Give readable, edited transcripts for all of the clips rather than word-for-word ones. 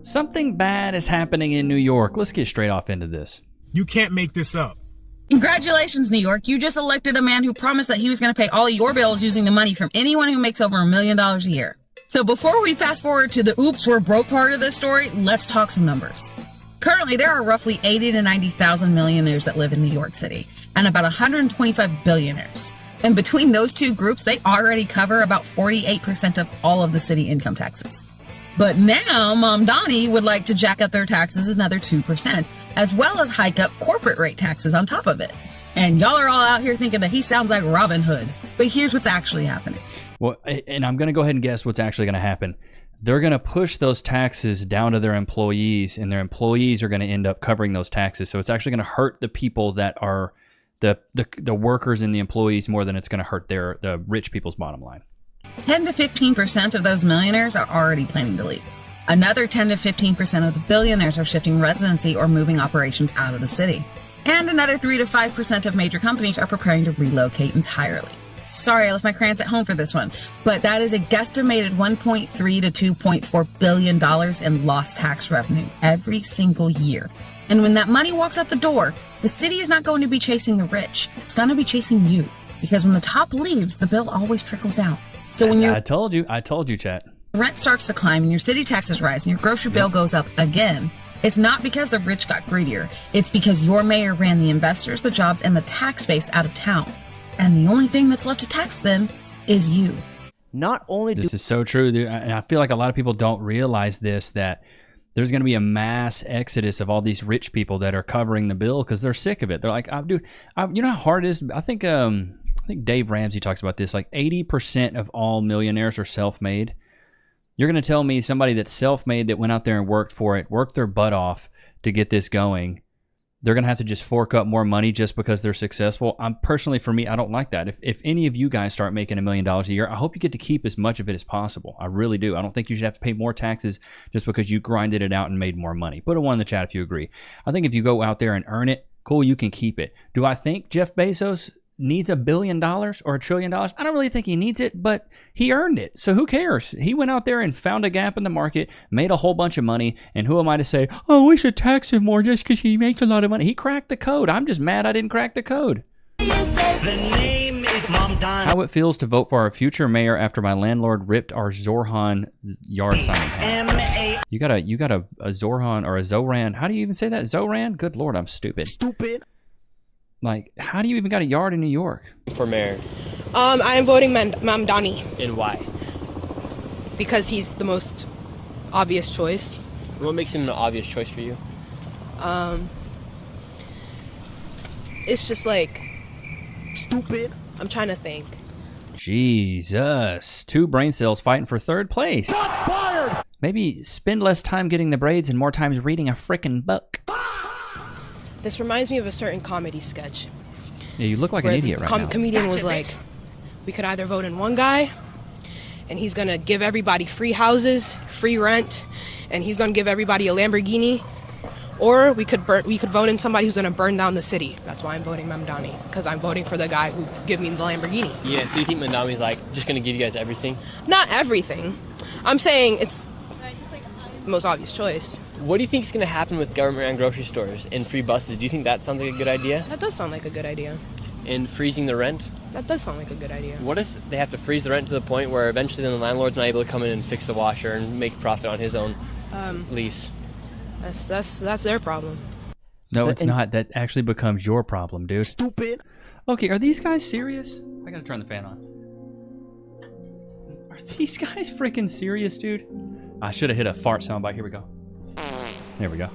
Something bad is happening in New York. Let's get straight off into this. You can't make this up. Congratulations, New York. You just elected a man who promised that he was going to pay all of your bills using the money from anyone who makes over $1 million a year. So before we fast forward to the oops, we're broke part of this story, let's talk some numbers. Currently, there are roughly 80 to 90,000 millionaires that live in New York City and about 125 billionaires. And between those two groups, they already cover about 48% of all of the city income taxes. But now, Mom Donnie would like to jack up their taxes another 2%, as well as hike up corporate rate taxes on top of it. And y'all are all out here thinking that he sounds like Robin Hood. But here's what's actually happening. Well, and I'm going to go ahead and guess what's actually going to happen. They're going to push those taxes down to their employees, and their employees are going to end up covering those taxes. So it's actually going to hurt the people that are the workers and the employees more than it's going to hurt the rich people's bottom line. 10 to 15% of those millionaires are already planning to leave. Another 10 to 15% of the billionaires are shifting residency or moving operations out of the city. And another 3 to 5% of major companies are preparing to relocate entirely. Sorry, I left my crayons at home for this one, but that is a guesstimated $1.3 to $2.4 billion in lost tax revenue every single year. And when that money walks out the door, the city is not going to be chasing the rich. It's going to be chasing you. Because when the top leaves, the bill always trickles down. So when I told you, chat. Rent starts to climb and your city taxes rise and your grocery bill goes up again, it's not because the rich got greedier. It's because your mayor ran the investors, the jobs, and the tax base out of town. And the only thing that's left to tax then is you. Not only This is so true, dude. And I feel like a lot of people don't realize this, that there's going to be a mass exodus of all these rich people that are covering the bill because they're sick of it. They're like, dude, you know how hard it is? I think Dave Ramsey talks about this. Like 80% of all millionaires are self-made. You're going to tell me somebody that's self-made that went out there and worked for it, worked their butt off to get this going, they're going to have to just fork up more money just because they're successful? For me, I don't like that. If any of you guys start making $1 million a year, I hope you get to keep as much of it as possible. I really do. I don't think you should have to pay more taxes just because you grinded it out and made more money. Put a 1 in the chat if you agree. I think if you go out there and earn it, cool, you can keep it. Do I think Jeff Bezos needs $1 billion or $1 trillion? I don't really think he needs it, but he earned it. So who cares? He went out there and found a gap in the market, made a whole bunch of money, and who am I to say, oh, we should tax him more just because he makes a lot of money? He cracked the code. I'm just mad I didn't crack the code. The name is Mom Don. How it feels to vote for our future mayor after my landlord ripped our Zorhan yard sign in half. You got a Zorhan or a Zoran. How do you even say that? Zoran? Good Lord, I'm stupid. Like, how do you even got a yard in New York? For mayor. I am voting Mamdani. And why? Because he's the most obvious choice. What makes him an obvious choice for you? It's just like... Stupid. I'm trying to think. Jesus. 2 brain cells fighting for 3rd place. Shots fired! Maybe spend less time getting the braids and more times reading a frickin' book. This reminds me of a certain comedy sketch. Yeah, you look like an idiot right now. Comedian was like, we could either vote in one guy, and he's going to give everybody free houses, free rent, and he's going to give everybody a Lamborghini, or we could vote in somebody who's going to burn down the city. That's why I'm voting Mamdani, because I'm voting for the guy who give me the Lamborghini. Yeah, so you think Mamdani's like just going to give you guys everything? Not everything. I'm saying it's the most obvious choice. What do you think is going to happen with government-run grocery stores and free buses? Do you think that sounds like a good idea? That does sound like a good idea. And freezing the rent? That does sound like a good idea. What if they have to freeze the rent to the point where eventually then the landlord's not able to come in and fix the washer and make a profit on his own lease? That's their problem. No, it's not. That actually becomes your problem, dude. Stupid. Okay, are these guys serious? I gotta turn the fan on. Are these guys freaking serious, dude? I should have hit a fart soundbite. Here we go. There we go.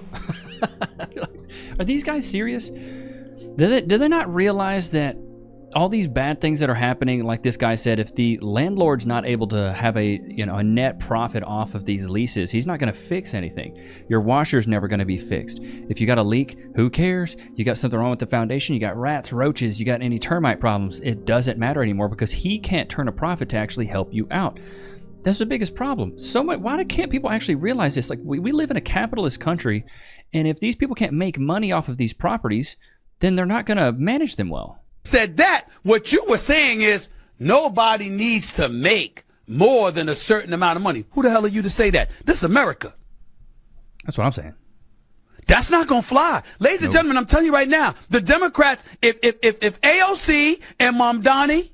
Are these guys serious? Do they not realize that all these bad things that are happening, like this guy said, if the landlord's not able to have a net profit off of these leases, he's not going to fix anything. Your washer's never going to be fixed. If you got a leak, who cares? You got something wrong with the foundation, you got rats, roaches, you got any termite problems, it doesn't matter anymore because he can't turn a profit to actually help you out. That's the biggest problem. So much. Why can't people actually realize this? Like we live in a capitalist country, and if these people can't make money off of these properties, then they're not going to manage them well. Said that, what you were saying is nobody needs to make more than a certain amount of money. Who the hell are you to say that? This is America. That's what I'm saying. That's not going to fly. Ladies and gentlemen, I'm telling you right now, the Democrats, if AOC and Mamdani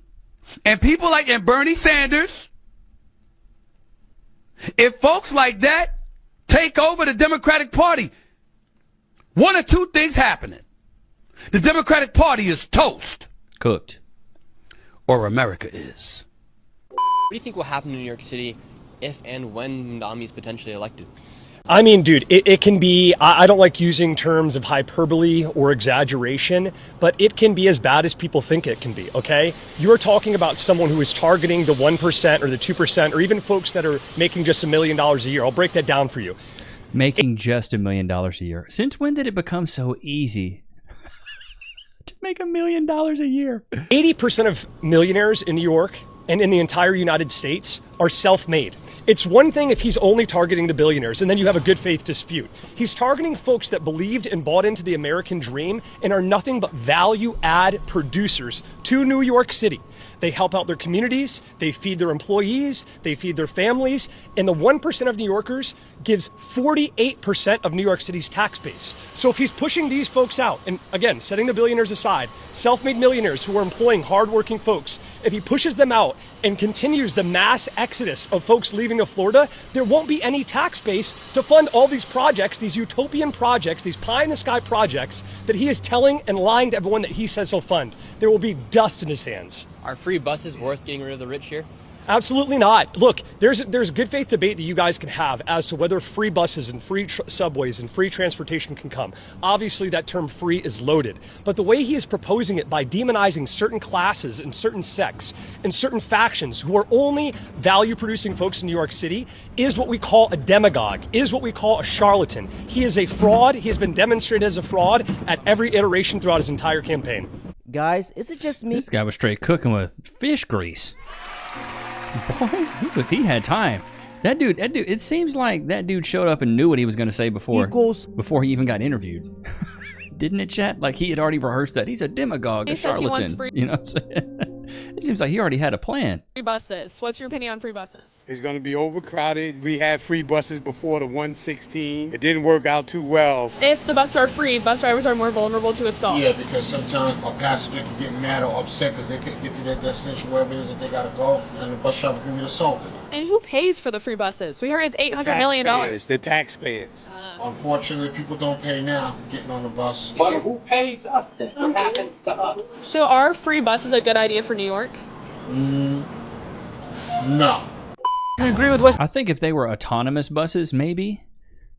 and people like and Bernie Sanders, if folks like that take over the Democratic Party, one or two things happening. The Democratic Party is toast. Cooked. Or America is. What do you think will happen in New York City if and when Mamdani is potentially elected? I mean, dude, it can be, I don't like using terms of hyperbole or exaggeration, but it can be as bad as people think it can be, okay? You're talking about someone who is targeting the 1% or the 2% or even folks that are making just $1 million a year. I'll break that down for you. Making just $1 million a year. Since when did it become so easy to make $1 million a year? 80% of millionaires in New York and in the entire United States are self-made. It's one thing if he's only targeting the billionaires and then you have a good faith dispute. He's targeting folks that believed and bought into the American dream and are nothing but value add producers to New York City. They help out their communities, they feed their employees, they feed their families, and the 1% of New Yorkers gives 48% of New York City's tax base. So if he's pushing these folks out, and again, setting the billionaires aside, self-made millionaires who are employing hardworking folks, if he pushes them out and continues the mass exodus of folks leaving to Florida, there won't be any tax base to fund all these projects, these utopian projects, these pie-in-the-sky projects that he is telling and lying to everyone that he says he'll fund. There will be dust in his hands. Are free buses worth getting rid of the rich here? Absolutely not. Look, there's good faith debate that you guys can have as to whether free buses and free subways and free transportation can come. Obviously, that term free is loaded. But the way he is proposing it by demonizing certain classes and certain sects and certain factions who are only value-producing folks in New York City is what we call a demagogue, is what we call a charlatan. He is a fraud. He has been demonstrated as a fraud at every iteration throughout his entire campaign. Guys, is it just me? This guy was straight cooking with fish grease. Boy, he had time. That dude, it seems like that dude showed up and knew what he was going to say before he even got interviewed. Didn't it, chat? Like he had already rehearsed that. He's a demagogue, a charlatan. You know what I'm saying? It seems like he already had a plan. Free buses. What's your opinion on free buses? It's going to be overcrowded. We had free buses before the 116. It didn't work out too well. If the buses are free, bus drivers are more vulnerable to assault. Yeah, because sometimes a passenger can get mad or upset because they couldn't get to their destination, wherever it is that they got to go, and the bus driver can get assaulted. And who pays for the free buses? We heard it's $800 million. The taxpayers. Unfortunately, people don't pay now getting on the bus. But who pays us then? What happens to us? So are free buses a good idea for New York? No. You agree with what? I think if they were autonomous buses, maybe,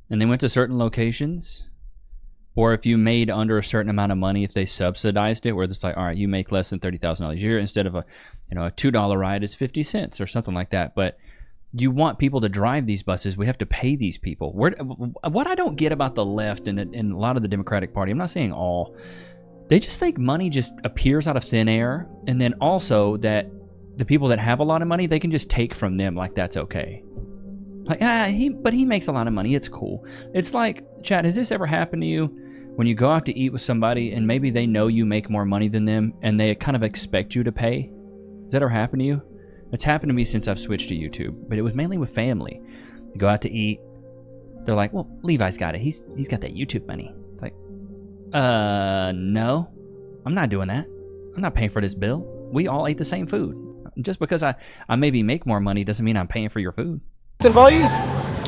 and they went to certain locations, or if you made under a certain amount of money, if they subsidized it, where it's like, all right, you make less than $30,000 a year, instead of a $2 ride, it's 50 cents or something like that. But you want people to drive these buses. We have to pay these people. What I don't get about the left and a lot of the Democratic Party, I'm not saying all, they just think money just appears out of thin air, and then also that the people that have a lot of money, they can just take from them like that's okay. Like, but he makes a lot of money, it's cool. It's like, Chad, has this ever happened to you when you go out to eat with somebody and maybe they know you make more money than them and they kind of expect you to pay? Has that ever happened to you? It's happened to me since I've switched to YouTube, but it was mainly with family. You go out to eat, they're like, well, Levi's got it. He's got that YouTube money. It's like, no, I'm not doing that. I'm not paying for this bill. We all ate the same food. Just because I maybe make more money doesn't mean I'm paying for your food. Values?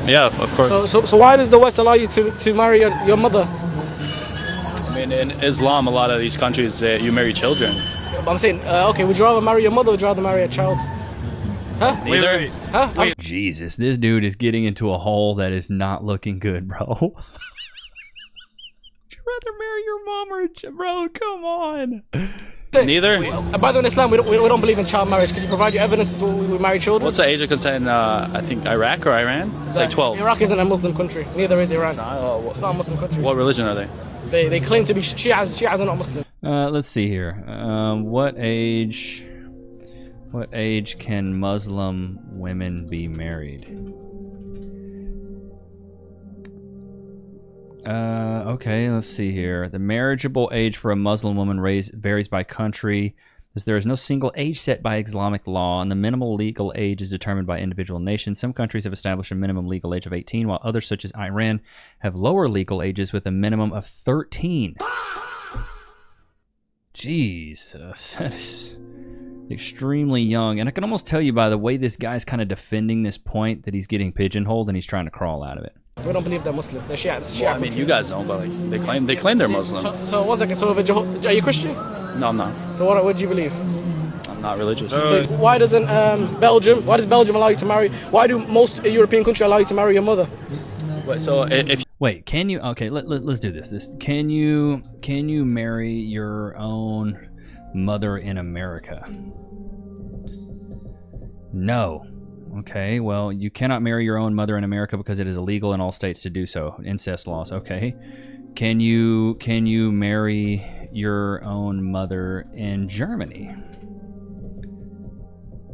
Yeah, of course. So why does the West allow you to marry your mother? I mean, in Islam, a lot of these countries, you marry children. I'm saying, okay, would you rather marry your mother or would you rather marry a child? Huh? Neither. Huh? Jesus, this dude is getting into a hole that is not looking good, bro. Would you rather marry your mom or bro? Come on. Neither. By the way, in Islam, we don't believe in child marriage. Can you provide your evidence to we marry children? What's the age of consent in, I think, Iraq or Iran? It's like 12. Iraq isn't a Muslim country. Neither is Iran. It's not a Muslim country. What religion are they? They claim to be Shias. Shias are not Muslim. Let's see here. What age can Muslim women be married? Okay, let's see here. The marriageable age for a Muslim woman varies by country. As there is no single age set by Islamic law, and the minimal legal age is determined by individual nations. Some countries have established a minimum legal age of 18, while others, such as Iran, have lower legal ages with a minimum of 13. Jesus, that is extremely young. And I can almost tell you by the way this guy's kind of defending this point that he's getting pigeonholed and he's trying to crawl out of it. We don't believe they're Muslim. They're Shia. Well, I mean, you guys don't, but like, they claim they're Muslim. So one second. So are you Christian? No, I'm not. So what do you believe? I'm not religious. So why doesn't Belgium? Why does Belgium allow you to marry? Why do most European countries allow you to marry your mother? Wait, can you? Okay, let's do this. Can you marry your own mother in America? No. Okay, well, you cannot marry your own mother in America because it is illegal in all states to do so. Incest laws. Okay. Can you marry your own mother in Germany?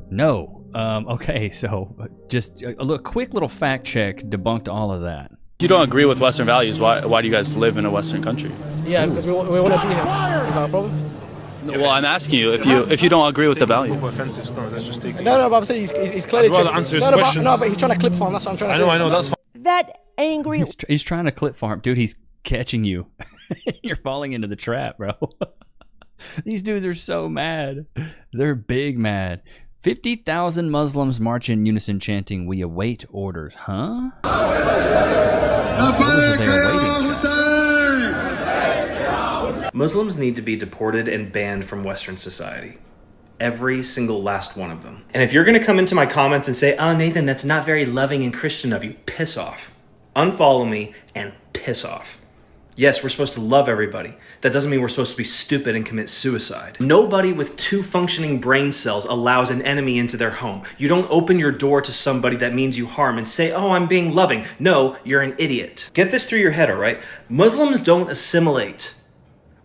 No. Okay, so just a quick little fact check debunked all of that. If you don't agree with Western values, why do you guys live in a Western country? Yeah, because we want to be here. Is that a problem? Well, I'm asking you if you don't agree with the value. No, but I'm saying he's clearly. I'd rather answer his questions. But he's trying to clip farm. That's what I'm trying to say. I know. That's fine. That angry. He's trying to clip farm, dude. He's catching you. You're falling into the trap, bro. These dudes are so mad. They're big mad. 50,000 Muslims march in unison chanting, "We await orders." Huh? Orders are they awaiting? Muslims need to be deported and banned from Western society. Every single last one of them. And if you're gonna come into my comments and say, "Oh, Nathan, that's not very loving and Christian of you," piss off. Unfollow me and piss off. Yes, we're supposed to love everybody. That doesn't mean we're supposed to be stupid and commit suicide. Nobody with 2 functioning brain cells allows an enemy into their home. You don't open your door to somebody that means you harm and say, "Oh, I'm being loving." No, you're an idiot. Get this through your head, all right? Muslims don't assimilate.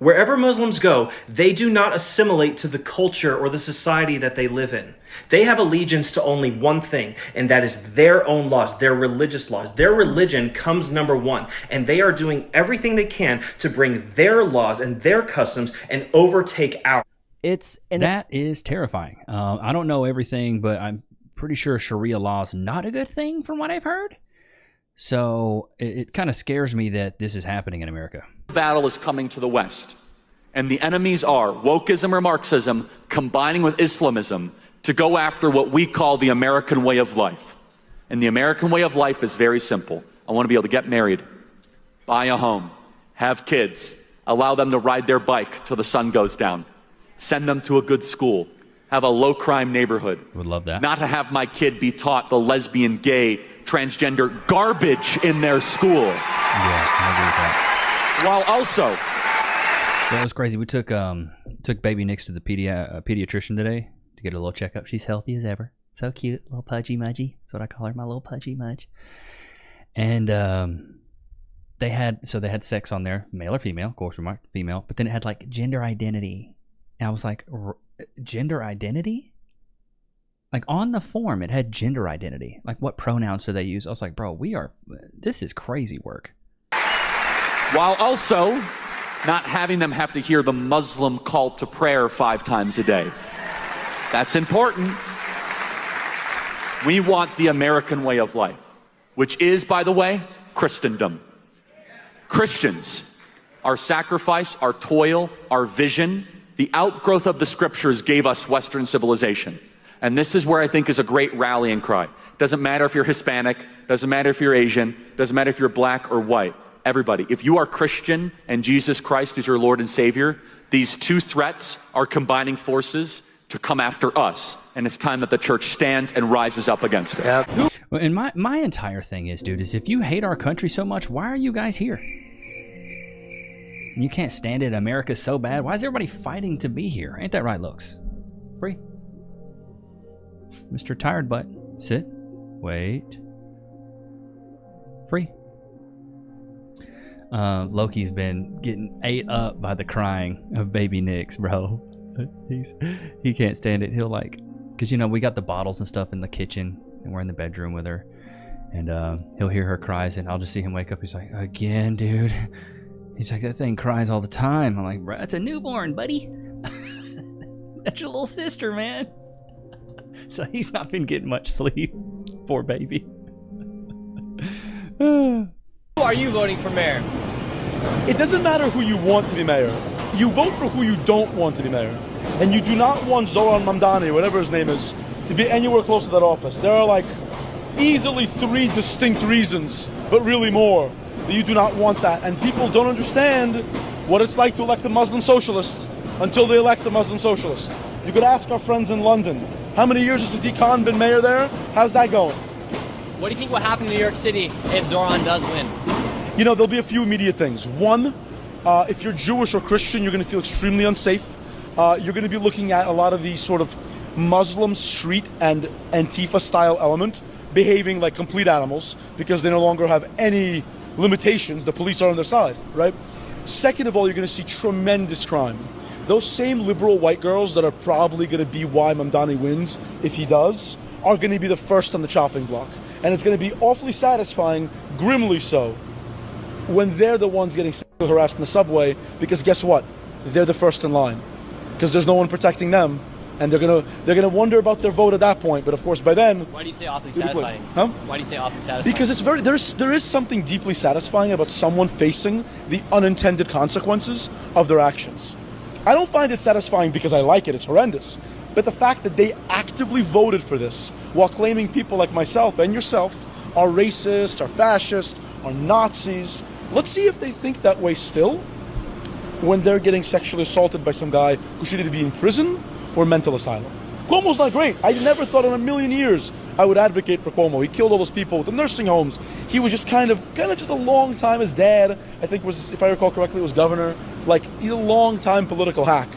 Wherever Muslims go, they do not assimilate to the culture or the society that they live in. They have allegiance to only one thing, and that is their own laws, their religious laws. Their religion comes number one, and they are doing everything they can to bring their laws and their customs and overtake ours. That is terrifying. I don't know everything, but I'm pretty sure Sharia law is not a good thing from what I've heard. So it kind of scares me that this is happening in America. Battle is coming to the West, and the enemies are wokeism or Marxism combining with Islamism to go after what we call the American way of life. And the American way of life is very simple. I want to be able to get married, buy a home, have kids, allow them to ride their bike till the sun goes down, send them to a good school, have a low crime neighborhood. Would love that. Not to have my kid be taught the lesbian, gay, transgender garbage in their school. Yeah, I agree with that. While also, that was crazy. We took baby Nichs to the pediatrician today to get a little checkup. She's healthy as ever, so cute, little pudgy mudgy. That's what I call her, my little pudgy mudge. And they had sex on there, male or female, of course, remarked female. But then it had like gender identity, and I was like, gender identity? Like on the form, it had gender identity. Like what pronouns do they use? I was like, bro, this is crazy work. While also not having them have to hear the Muslim call to prayer 5 times a day. That's important. We want the American way of life, which is, by the way, Christendom. Christians, our sacrifice, our toil, our vision, the outgrowth of the scriptures gave us Western civilization. And this is where I think is a great rallying cry. Doesn't matter if you're Hispanic, doesn't matter if you're Asian, doesn't matter if you're black or white. Everybody, if you are Christian and Jesus Christ is your Lord and Savior, these 2 threats are combining forces to come after us. And it's time that the church stands and rises up against it. Well, and my entire thing is, dude, is if you hate our country so much, why are you guys here? You can't stand it. America's so bad. Why is everybody fighting to be here? Ain't that right, Lokes? Free. Mr. Tired Butt. Sit. Wait. Free. Loki's been getting ate up by the crying of baby Nichs, bro. He can't stand it. He'll because we got the bottles and stuff in the kitchen, and we're in the bedroom with her, and he'll hear her cries, and I'll just see him wake up. He's like, "Again, dude." He's like, "That thing cries all the time." I'm like, "Bro, that's a newborn, buddy." That's your little sister, man. So he's not been getting much sleep. Poor baby. Who are you voting for mayor? It doesn't matter who you want to be mayor. You vote for who you don't want to be mayor. And you do not want Zoran Mamdani, whatever his name is, to be anywhere close to that office. There are like easily 3 distinct reasons, but really more, that you do not want that. And people don't understand what it's like to elect a Muslim socialist until they elect a Muslim socialist. You could ask our friends in London, how many years has Sadiq Khan been mayor there? How's that going? What do you think will happen in New York City if Zoran does win? You know, there'll be a few immediate things. One, if you're Jewish or Christian, you're going to feel extremely unsafe. You're going to be looking at a lot of the sort of Muslim street and Antifa style element behaving like complete animals because they no longer have any limitations. The police are on their side, right? Second of all, you're going to see tremendous crime. Those same liberal white girls that are probably going to be why Mamdani wins, if he does, are going to be the first on the chopping block. And it's going to be awfully satisfying, grimly so, when they're the ones getting sexually harassed in the subway, because guess what? They're the first in line. Because there's no one protecting them, and they're gonna wonder about their vote at that point. But of course, by then, Why do you say awfully satisfying? Huh? Why do you say awfully satisfying? Because it's there is something deeply satisfying about someone facing the unintended consequences of their actions. I don't find it satisfying because I like it; it's horrendous. But the fact that they actively voted for this while claiming people like myself and yourself are racist, are fascist, are Nazis. Let's see if they think that way still when they're getting sexually assaulted by some guy who should either be in prison or mental asylum. Cuomo's not great. I never thought in a million years I would advocate for Cuomo. He killed all those people with the nursing homes. He was just kind of just a long time. His dad, I think was, if I recall correctly, was governor. Like, he's a long time political hack.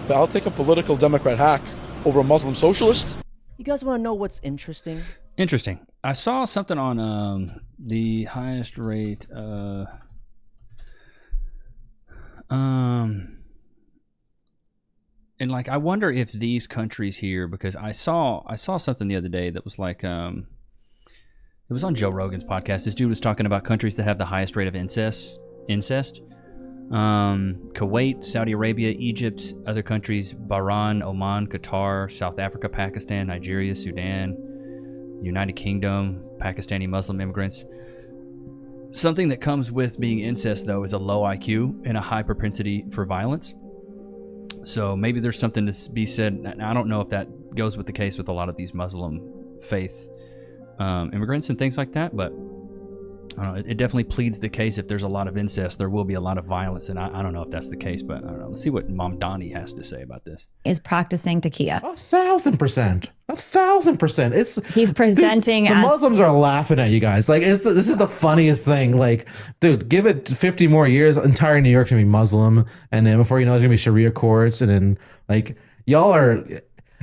But I'll take a political Democrat hack over a Muslim socialist. You guys want to know what's interesting? Interesting. I saw something on the highest rate. And like, I wonder if these countries here, because I saw something the other day that was like, it was on Joe Rogan's podcast. This dude was talking about countries that have the highest rate of incest. Kuwait, Saudi Arabia, Egypt, other countries, Bahrain, Oman, Qatar, South Africa, Pakistan, Nigeria, Sudan, United Kingdom, Pakistani Muslim immigrants. Something that comes with being incest, though, is a low IQ and a high propensity for violence. So maybe there's something to be said. And I don't know if that goes with the case with a lot of these Muslim faith immigrants and things like that, but I don't know, it definitely pleads the case. If there's a lot of incest, there will be a lot of violence, and I don't know if that's the case, but I don't know. Let's see what Mamdani has to say about this. Is practicing taqiyya. 1,000%. 1,000%. He's presenting dude, the Muslims are laughing at you guys. Like, this is the funniest thing. Like, dude, give it 50 more years, entire New York's gonna be Muslim, and then before you know, it's gonna be Sharia courts, and then like y'all are.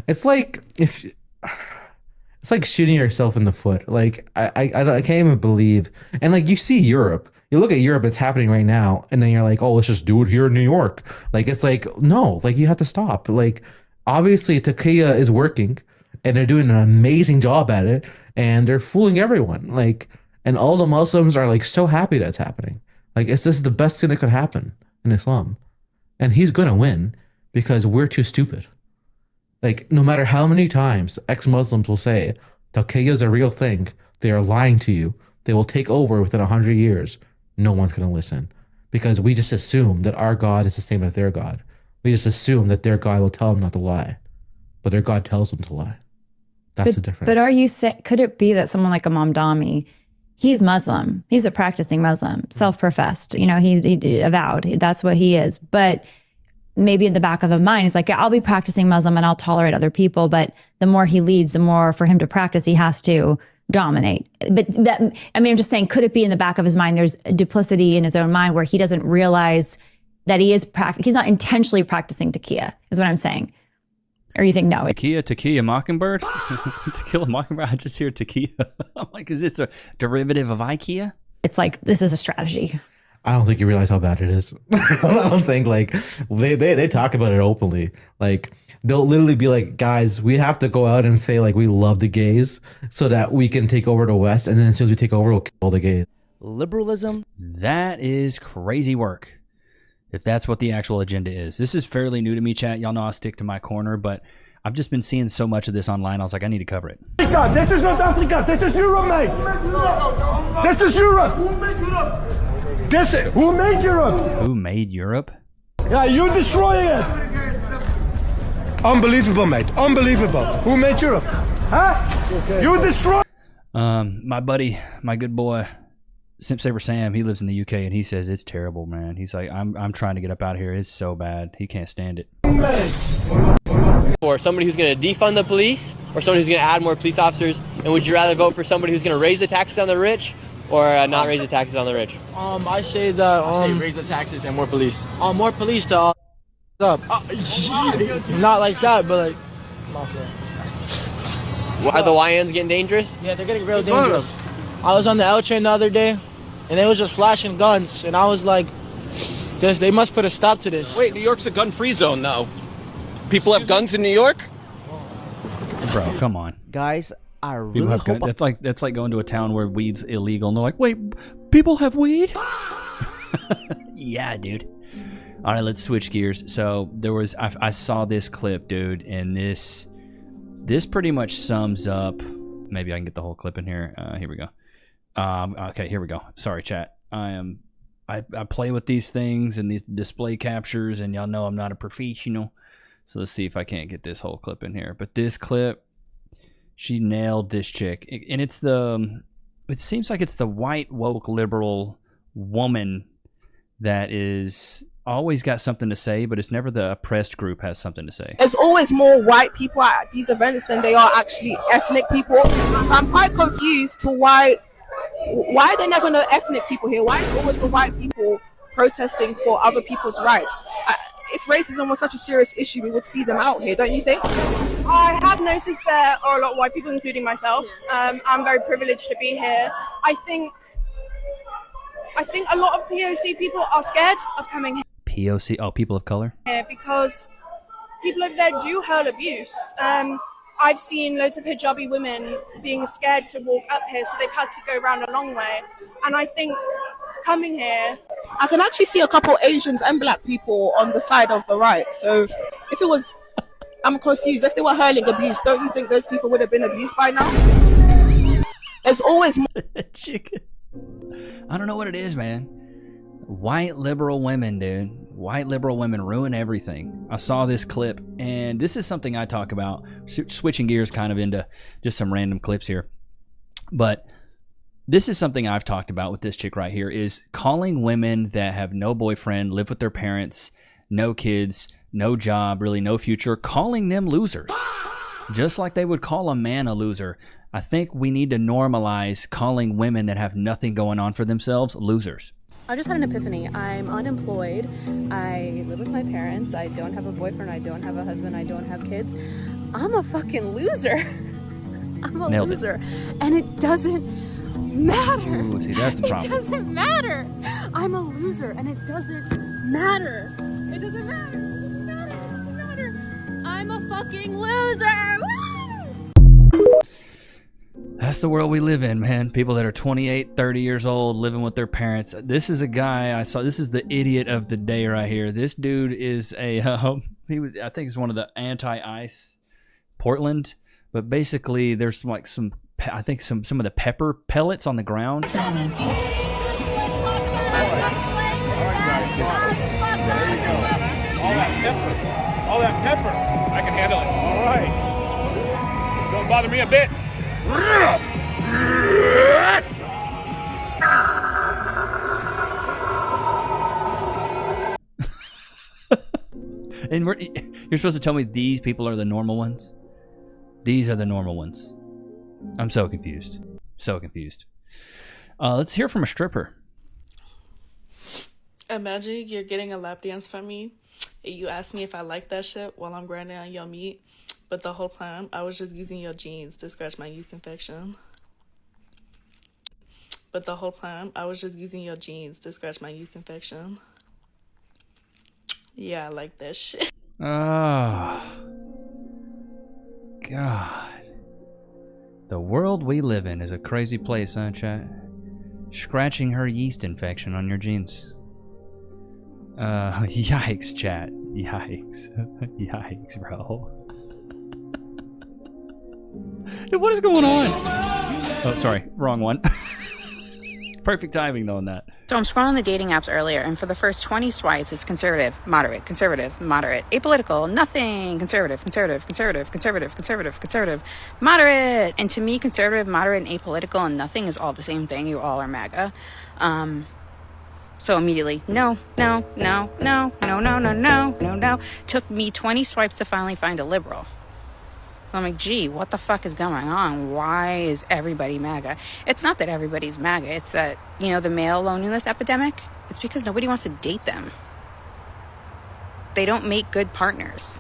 It's like it's like shooting yourself in the foot. Like, I can't even believe. And like, you see Europe, you look at Europe, it's happening right now, and then you're like, oh, let's just do it here in New York. Like, it's like, no, like, you have to stop. Like, obviously taqiyya is working, and they're doing an amazing job at it, and they're fooling everyone. Like, and all the Muslims are like so happy that's happening. Like, this is the best thing that could happen in Islam. And he's gonna win because we're too stupid. Like, no matter how many times ex-Muslims will say taqiyya is a real thing, they are lying to you. They will take over within 100 years. No one's going to listen because we just assume that our God is the same as their God. We just assume that their God will tell them not to lie, but their God tells them to lie. That's the difference. But are you could it be that someone like a Mamdani, he's Muslim, he's a practicing Muslim, self-professed, you know, he avowed, that's what he is, but maybe in the back of his mind, he's like, yeah, I'll be practicing Muslim and I'll tolerate other people. But the more he leads, the more for him to practice, he has to dominate. But that, I mean, I'm just saying, could it be in the back of his mind, there's a duplicity in his own mind where he doesn't realize that he is he's not intentionally practicing taqiyya, is what I'm saying. Or you think no? Taqiyya Mockingbird? To Kill a Mockingbird? I just hear taqiyya. I'm like, is this a derivative of IKEA? It's like, this is a strategy. I don't think you realize how bad it is. I don't think, like, they talk about it openly. Like, they'll literally be like, guys, we have to go out and say, like, we love the gays so that we can take over the West. And then as soon as we take over, we'll kill the gays. Liberalism. That is crazy work. If that's what the actual agenda is. This is fairly new to me, chat. Y'all know I stick to my corner, but I've just been seeing so much of this online. I was like, I need to cover it. Africa, this is not Africa. This is Europe, mate. This is Europe. Who made Europe? Who made Europe? Who made Europe? Yeah, you destroying it. Unbelievable, mate. Unbelievable. Who made Europe? Huh? You destroy. My buddy, my good boy, Simp Saver Sam, he lives in the UK and he says it's terrible, man. He's like, I'm trying to get up out of here. It's so bad. He can't stand it. For somebody who's going to defund the police or somebody who's going to add more police officers? And would you rather vote for somebody who's going to raise the taxes on the rich or not raise the taxes on the rich? I say that raise the taxes and more police. more police to up. Not like that, but like. Are the YNs getting dangerous? Yeah, they're getting real dangerous. I was on the L train the other day, and they was just flashing guns, and I was like, they must put a stop to this. Wait, New York's a gun-free zone now. People have guns in New York? Bro, come on. Guys, I People really have hope. that's like going to a town where weed's illegal and they're like, wait, people have weed? Yeah, dude. All right, let's switch gears. So I saw this clip, dude, and this pretty much sums up. Maybe I can get the whole clip in here. Here we go. Okay, here we go. Sorry, chat. I play with these things and these display captures, and y'all know I'm not a professional. So let's see if I can't get this whole clip in here. But this clip, she nailed this chick, and it seems like it's the white woke liberal woman that is always got something to say, but it's never the oppressed group has something to say. There's always more white people at these events than they are actually ethnic people. So I'm quite confused to why are there never no ethnic people here? Why is it always the white people protesting for other people's rights? If racism was such a serious issue, we would see them out here, don't you think? I have noticed there are a lot of white people, including myself. I'm very privileged to be here. I think a lot of POC people are scared of coming here. POC, oh, people of color? Because people over there do hurl abuse. I've seen loads of hijabi women being scared to walk up here, so they've had to go around a long way. And I think coming here, I can actually see a couple Asians and black people on the side of the right. So if it was, I'm confused. If they were hurling abuse, don't you think those people would have been abused by now? There's always more. Chicken. I don't know what it is, man. White liberal women, dude. White liberal women ruin everything. I saw this clip, and this is something I talk about, switching gears kind of into just some random clips here. But this is something I've talked about with this chick right here, is calling women that have no boyfriend, live with their parents, no kids, no job, really no future, calling them losers. Just like they would call a man a loser. I think we need to normalize calling women that have nothing going on for themselves losers. I just had an epiphany. I'm unemployed. I live with my parents. I don't have a boyfriend. I don't have a husband. I don't have kids. I'm a fucking loser. I'm a Nailed loser. And it doesn't matter. Ooh, see, that's the problem. It doesn't matter. I'm a loser and it doesn't matter. It doesn't matter. It doesn't matter. It doesn't matter. I'm a fucking loser. Woo! That's the world we live in, man. People that are 28, 30 years old, living with their parents. This is a guy I saw. This is the idiot of the day right here. This dude is I think he's one of the anti-ICE Portland. But basically, there's like some of the pepper pellets on the ground. All that pepper. I can handle it. All right. Don't bother me a bit. And you're supposed to tell me these people are the normal ones? These are the normal ones. I'm so confused. So confused. Let's hear from a stripper. Imagine you're getting a lap dance from me. And you ask me if I like that shit while I'm grinding on your meat. But the whole time, I was just using your jeans to scratch my yeast infection. But the whole time, I was just using your jeans to scratch my yeast infection. Yeah, I like that shit. Oh, God. The world we live in is a crazy place, huh, chat? Scratching her yeast infection on your jeans. Yikes, chat. Yikes. Yikes, bro. Dude, what is going on? Oh, sorry. Wrong one. Perfect timing, though, on that. So I'm scrolling the dating apps earlier, and for the first 20 swipes, it's conservative, moderate, apolitical, nothing, conservative, moderate. And to me, conservative, moderate, and apolitical and nothing is all the same thing. You all are MAGA. So immediately, no. Took me 20 swipes to finally find a liberal. I'm like, gee, what the fuck is going on? Why is everybody MAGA? It's not that everybody's MAGA. It's that, the male loneliness epidemic. It's because nobody wants to date them. They don't make good partners.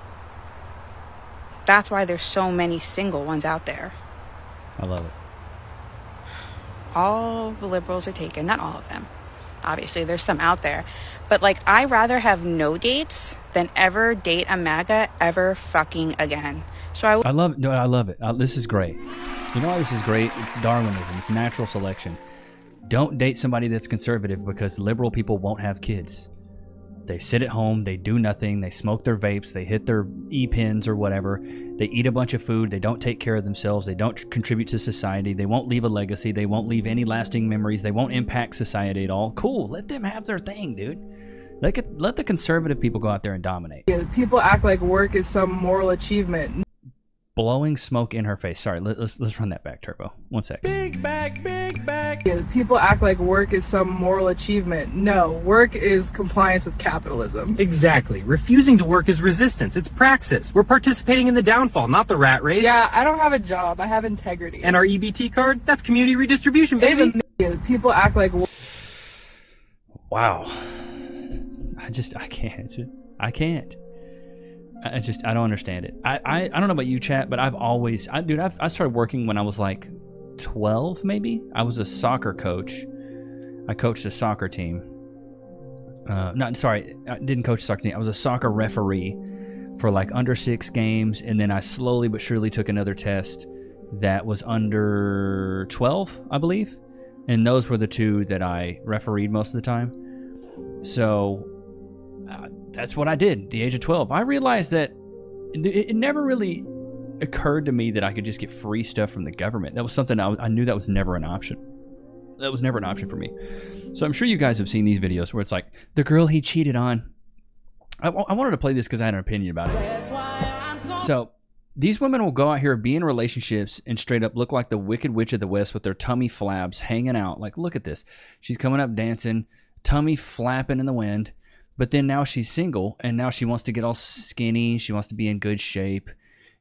That's why there's so many single ones out there. I love it. All the liberals are taken. Not all of them. Obviously, there's some out there. But, I rather have no dates than ever date a MAGA ever fucking again. So I love it. This is great. You know why this is great? It's Darwinism. It's natural selection. Don't date somebody that's conservative because liberal people won't have kids. They sit at home. They do nothing. They smoke their vapes. They hit their e-pens or whatever. They eat a bunch of food. They don't take care of themselves. They don't contribute to society. They won't leave a legacy. They won't leave any lasting memories. They won't impact society at all. Cool. Let them have their thing, dude. Let the conservative people go out there and dominate. Yeah, people act like work is some moral achievement. Blowing smoke in her face. Sorry, let's run that back, Turbo. 1 sec. Big back. Yeah, people act like work is some moral achievement. No, work is compliance with capitalism. Exactly. Refusing to work is resistance. It's praxis. We're participating in the downfall, not the rat race. Yeah, I don't have a job. I have integrity. And our EBT card? That's community redistribution, baby. Yeah, people act like... Wow. I can't. I don't understand it. I don't know about you, chat, but I started working when I was like 12, maybe. I was a soccer coach. I coached a soccer team. I didn't coach a soccer team. I was a soccer referee for like under 6 games, and then I slowly but surely took another test that was under 12, I believe. And those were the 2 that I refereed most of the time. So that's what I did at the age of 12. I realized that it never really occurred to me that I could just get free stuff from the government. That was something I knew that was never an option. That was never an option for me. So I'm sure you guys have seen these videos where it's like, the girl he cheated on. I wanted to play this because I had an opinion about it. So these women will go out here, be in relationships, and straight up look like the Wicked Witch of the West with their tummy flabs hanging out. Like, look at this. She's coming up dancing, tummy flapping in the wind. But then now she's single, and now she wants to get all skinny. She wants to be in good shape.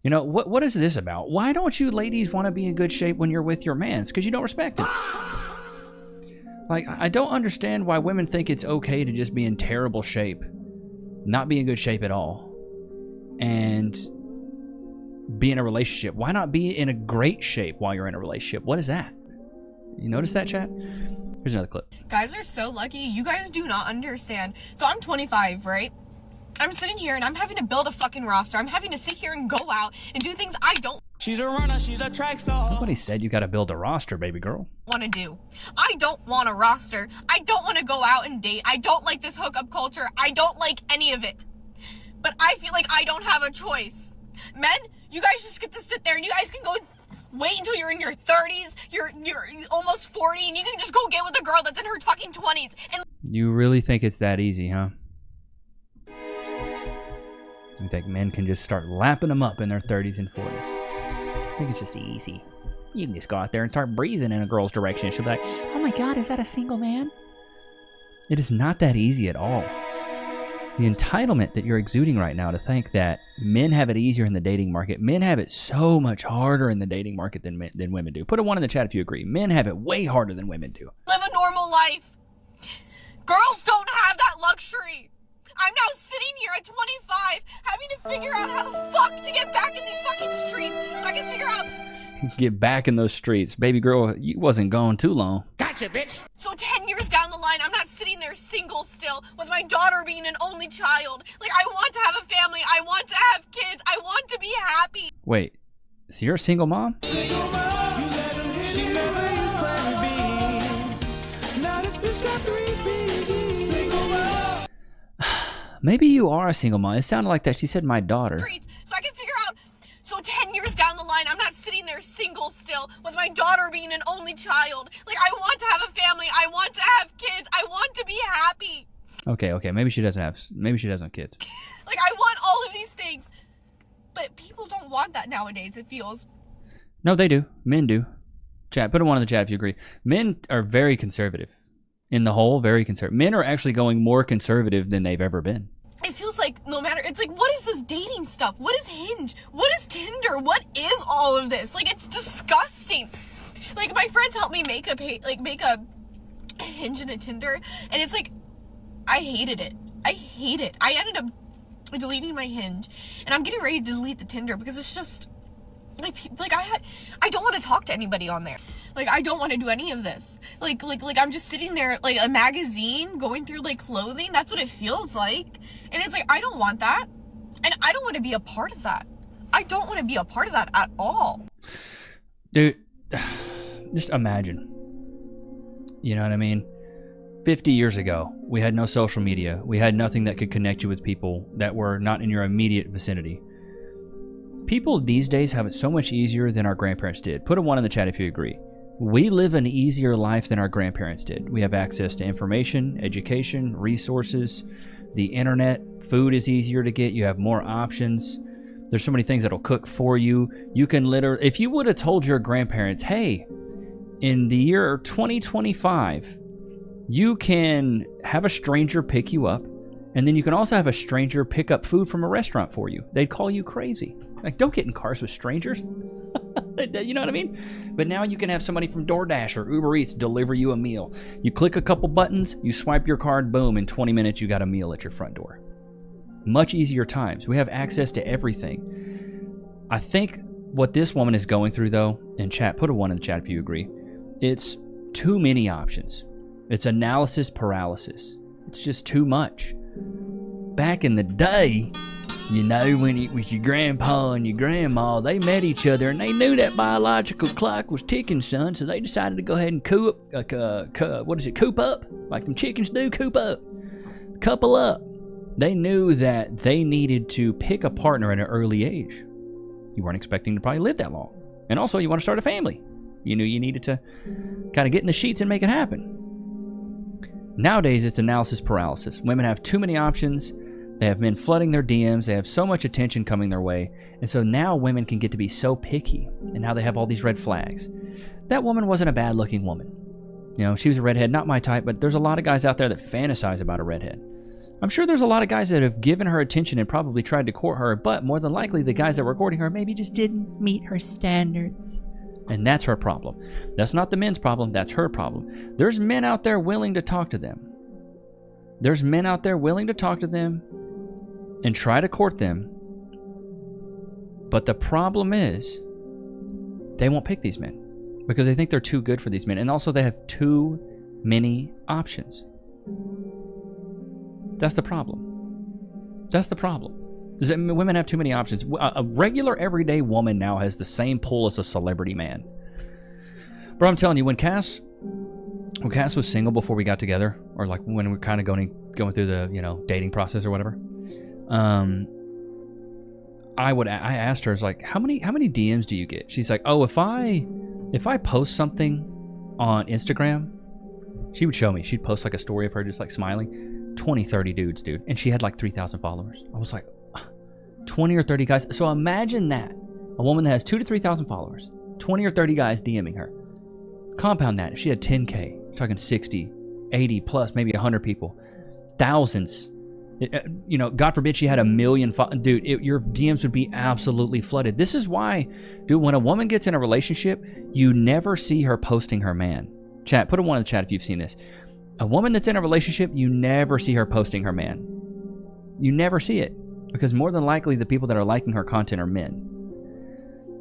What is this about? Why don't you ladies want to be in good shape when you're with your man? It's because you don't respect him. Like, I don't understand why women think it's okay to just be in terrible shape, not be in good shape at all, and be in a relationship. Why not be in a great shape while you're in a relationship? What is that? You notice that, chat? Here's another clip. Guys are so lucky. You guys do not understand. So I'm 25, right? I'm sitting here and I'm having to build a fucking roster. I'm having to sit here and go out and do things I don't. She's a runner. She's a track star. Nobody said you got to build a roster, baby girl. Want to do. I don't want a roster. I don't want to go out and date. I don't like this hookup culture. I don't like any of it. But I feel like I don't have a choice. Men, you guys just get to sit there and you guys can go wait until you're in your 30s, you're almost 40, and you can just go get with a girl that's in her fucking 20s. And you really think it's that easy, huh? You think men can just start lapping them up in their 30s and 40s? I think it's just easy. You can just go out there and start breathing in a girl's direction. She'll be like, oh my God, is that a single man? It is not that easy at all. The entitlement that you're exuding right now to think that men have it easier in the dating market. Men have it so much harder in the dating market than women do. Put a 1 in the chat if you agree. Men have it way harder than women do. live a normal life. Girls don't have that luxury. I'm now sitting here at 25 having to figure out how the fuck to get back in these fucking streets so I can figure out... Get back in those streets. Baby girl, you wasn't gone too long. Gotcha, bitch. So 10 years down the line, I'm not sitting there single still with my daughter being an only child. Like, I want to have a family. I want to have kids. I want to be happy. Wait, so you're a single mom? Maybe you are a single mom. It sounded like that. She said my daughter. So I can figure out, so 10 years down the line, I'm not sitting there single still with my daughter being an only child. Like, I want to have a family. I want to have kids. I want to be happy. Okay. Maybe she doesn't have kids. Like, I want all of these things. But people don't want that nowadays, it feels. No, they do. Men do. Chat, put a 1 in the chat if you agree. Men are very conservative. In the whole, very conservative. Men are actually going more conservative than they've ever been. It feels like no matter, it's like, what is this dating stuff? What is Hinge? What is Tinder? What is all of this? Like, it's disgusting. Like, my friends helped me make a Hinge and a Tinder, and it's like, I hated it. I hate it. I ended up deleting my Hinge, and I'm getting ready to delete the Tinder because it's just like I don't want to talk to anybody on there. Like, I don't want to do any of this. Like I'm just sitting there like a magazine going through like clothing. That's what it feels like. And it's like, I don't want that. And I don't want to be a part of that. I don't want to be a part of that at all. Dude, just imagine. You know what I mean? 50 years ago, we had no social media. We had nothing that could connect you with people that were not in your immediate vicinity. People these days have it so much easier than our grandparents did. Put a 1 in the chat if you agree. We live an easier life than our grandparents did. We have access to information, education, resources, the internet. Food is easier to get. You have more options. There's so many things that'll cook for you. You can literally, if you would have told your grandparents, hey, in the year 2025, you can have a stranger pick you up, and then you can also have a stranger pick up food from a restaurant for you. They'd call you crazy. Like, don't get in cars with strangers. You know what I mean? But now you can have somebody from DoorDash or Uber Eats deliver you a meal. You click a couple buttons, you swipe your card, boom, in 20 minutes you got a meal at your front door. Much easier times. We have access to everything. I think what this woman is going through, though, in chat, put a 1 in the chat if you agree, it's too many options. It's analysis paralysis. It's just too much. Back in the day, you know, when it was your grandpa and your grandma, they met each other and they knew that biological clock was ticking, son, so they decided to go ahead and coop up? Like them chickens do, coop up. Couple up. They knew that they needed to pick a partner at an early age. You weren't expecting to probably live that long. And also, you want to start a family. You knew you needed to kind of get in the sheets and make it happen. Nowadays, it's analysis paralysis. Women have too many options. They have men flooding their DMs. They have so much attention coming their way. And so now women can get to be so picky. And now they have all these red flags. That woman wasn't a bad looking woman. You know, she was a redhead, not my type, but there's a lot of guys out there that fantasize about a redhead. I'm sure there's a lot of guys that have given her attention and probably tried to court her, but more than likely the guys that were courting her maybe just didn't meet her standards. And that's her problem. That's not the men's problem, that's her problem. There's men out there willing to talk to them. There's men out there willing to talk to them and try to court them. But the problem is, they won't pick these men because they think they're too good for these men. And also they have too many options. That's the problem. That's the problem. Is that women have too many options. A regular everyday woman now has the same pull as a celebrity man. Bro, I'm telling you, when Cass was single before we got together, or like when we were kind of going through the, you know, dating process or whatever, I asked her, I was like, how many DMs do you get? She's like, oh, if I post something on Instagram, she would show me. She'd post like a story of her just like smiling. 20, 30 dudes, dude. And she had like 3,000 followers. I was like, 20 or 30 guys. So imagine that. A woman that has 2,000 to 3,000 followers, 20 or 30 guys DMing her. Compound that. If she had 10K, you're talking 60, 80 plus, maybe 100 people. Thousands. You know, God forbid she had 1 million. Dude, your DMs would be absolutely flooded. This is why, dude, when a woman gets in a relationship, you never see her posting her man. Chat, put a 1 in the chat if you've seen this. A woman that's in a relationship, you never see her posting her man. You never see it. Because more than likely, the people that are liking her content are men.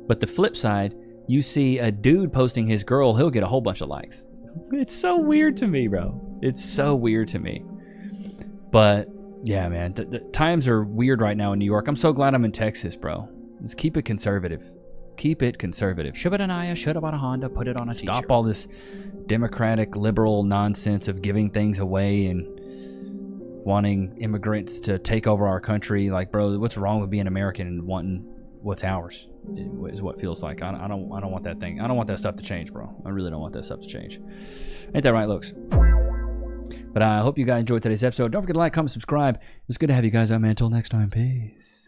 But the flip side, you see a dude posting his girl, he'll get a whole bunch of likes. It's so weird to me, bro. It's so weird to me. But, yeah, man, the times are weird right now in New York. I'm so glad I'm in Texas, bro. Let's keep it conservative. Keep it conservative. Shibadanaya, should have bought a Honda, put it on a t-shirt. Stop all this democratic, liberal nonsense of giving things away and wanting immigrants to take over our country. Like, bro, what's wrong with being American and wanting what's ours? Is what feels like. I don't want that thing. I don't want that stuff to change, bro. I really don't want that stuff to change. Ain't that right, Looks? But I hope you guys enjoyed today's episode. Don't forget to like, comment, subscribe. It was good to have you guys out, man. Until next time, peace.